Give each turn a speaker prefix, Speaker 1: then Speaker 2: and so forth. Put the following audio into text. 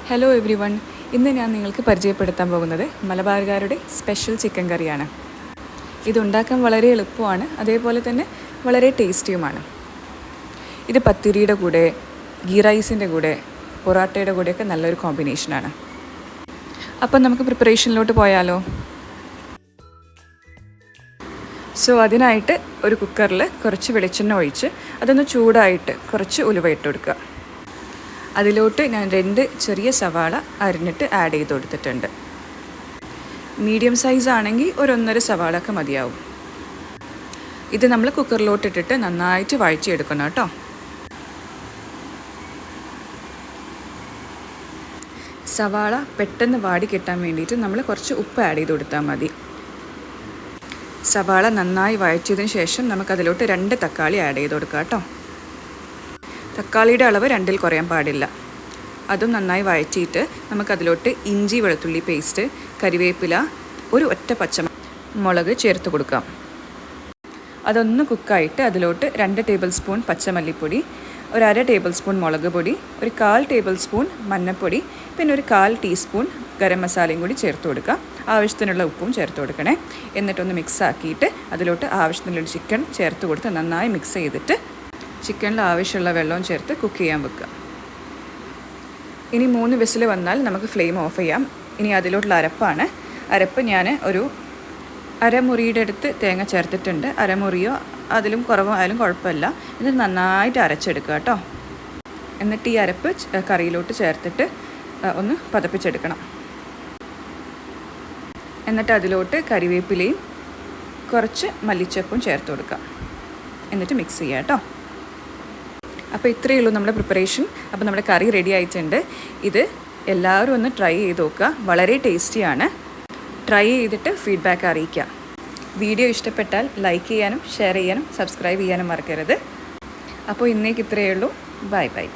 Speaker 1: Hello every one. ഇന്ന് ഞാൻ നിങ്ങൾക്ക് പരിചയപ്പെടുത്താൻ പോകുന്നത് മലബാറുകാരുടെ സ്പെഷ്യൽ ചിക്കൻ കറിയാണ്. ഇതുണ്ടാക്കാൻ വളരെ എളുപ്പമാണ്, അതേപോലെ തന്നെ വളരെ ടേസ്റ്റിയുമാണ്. ഇത് പത്തിരിയുടെ കൂടെ, ഗീ റൈസിൻ്റെ കൂടെ, പൊറാട്ടയുടെ കൂടെയൊക്കെ നല്ലൊരു കോമ്പിനേഷനാണ്. അപ്പം നമുക്ക് പ്രിപ്പറേഷനിലോട്ട് പോയാലോ? അതിനായിട്ട് ഒരു കുക്കറിൽ കുറച്ച് വെളിച്ചെണ്ണ ഒഴിച്ച് അതൊന്ന് ചൂടായിട്ട് കുറച്ച് ഉലുവ ഇട്ട് കൊടുക്കുക. അതിലോട്ട് ഞാൻ 2 ചെറിയ സവാള അരിഞ്ഞിട്ട് ആഡ് ചെയ്ത് കൊടുത്തിട്ടുണ്ട്. മീഡിയം സൈസ് ആണെങ്കിൽ ഒരു 1.5 സവാള ഒക്കെ മതിയാവും. ഇത് നമ്മൾ കുക്കറിലോട്ടിട്ടിട്ട് നന്നായിട്ട് വഴറ്റിയെടുക്കണം കേട്ടോ. സവാള പെട്ടെന്ന് വാടി കിട്ടാൻ വേണ്ടിയിട്ട് നമ്മൾ കുറച്ച് ഉപ്പ് ആഡ് ചെയ്ത് കൊടുത്താൽ മതി. സവാള നന്നായി വഴറ്റിയതിന് ശേഷം നമുക്കതിലോട്ട് 2 തക്കാളി ആഡ് ചെയ്ത് കൊടുക്കാം കേട്ടോ. തക്കാളിയുടെ അളവ് 2-ൽ കുറയാൻ പാടില്ല. അതും നന്നായി വഴറ്റിയിട്ട് നമുക്കതിലോട്ട് ഇഞ്ചി വെളുത്തുള്ളി പേസ്റ്റ്, കരിവേപ്പില, ഒരു ഒറ്റ പച്ചമുളക് ചേർത്ത് കൊടുക്കാം. അതൊന്ന് കുക്കായിട്ട് അതിലോട്ട് 2 ടേബിൾ സ്പൂൺ പച്ചമല്ലിപ്പൊടി, ഒരു 1/2 ടേബിൾ സ്പൂൺ മുളക് പൊടി, ഒരു 1/4 ടേബിൾ സ്പൂൺ മഞ്ഞൾപ്പൊടി, പിന്നെ ഒരു 1/4 ടീസ്പൂൺ ഗരം മസാലയും കൂടി ചേർത്ത് കൊടുക്കുക. ആവശ്യത്തിനുള്ള ഉപ്പും ചേർത്ത് കൊടുക്കണേ. എന്നിട്ടൊന്ന് മിക്സ് ആക്കിയിട്ട് അതിലോട്ട് ആവശ്യത്തിനുള്ള ചിക്കൻ ചേർത്ത് കൊടുത്ത് നന്നായി മിക്സ് ചെയ്തിട്ട് ചിക്കനിൽ ആവശ്യമുള്ള വെള്ളവും ചേർത്ത് കുക്ക് ചെയ്യാൻ വെക്കുക. ഇനി 3 വിസിൽ വന്നാൽ നമുക്ക് ഫ്ലെയിം ഓഫ് ചെയ്യാം. ഇനി അതിലോട്ടുള്ള അരപ്പ് ഞാൻ ഒരു അരമുറിയുടെ അടുത്ത് തേങ്ങ ചേർത്തിട്ടുണ്ട്. അരമുറിയോ അതിലും കുറവായാലും കുഴപ്പമില്ല. ഇത് നന്നായിട്ട് അരച്ചെടുക്കുക കേട്ടോ. എന്നിട്ട് ഈ അരപ്പ് കറിയിലോട്ട് ചേർത്തിട്ട് ഒന്ന് പതപ്പിച്ചെടുക്കണം. എന്നിട്ട് അതിലോട്ട് കരിവേപ്പിലയും കുറച്ച് മല്ലിച്ചപ്പും ചേർത്ത് കൊടുക്കാം. എന്നിട്ട് മിക്സ് ചെയ്യുക കേട്ടോ. അപ്പോൾ ഇത്രയേ ഉള്ളൂ നമ്മുടെ പ്രിപ്പറേഷൻ. അപ്പോൾ നമ്മുടെ കറി റെഡി ആയിട്ടുണ്ട്. ഇത് എല്ലാവരും ഒന്ന് ട്രൈ ചെയ്ത് നോക്കുക. വളരെ ടേസ്റ്റിയാണ്. ട്രൈ ചെയ്തിട്ട് ഫീഡ്ബാക്ക് അറിയിക്കുക. വീഡിയോ ഇഷ്ടപ്പെട്ടാൽ ലൈക്ക് ചെയ്യാനും ഷെയർ ചെയ്യാനും സബ്സ്ക്രൈബ് ചെയ്യാനും മറക്കരുത്. അപ്പോൾ ഇന്നേക്ക് ഇത്രയേ ഉള്ളൂ. Bye bye.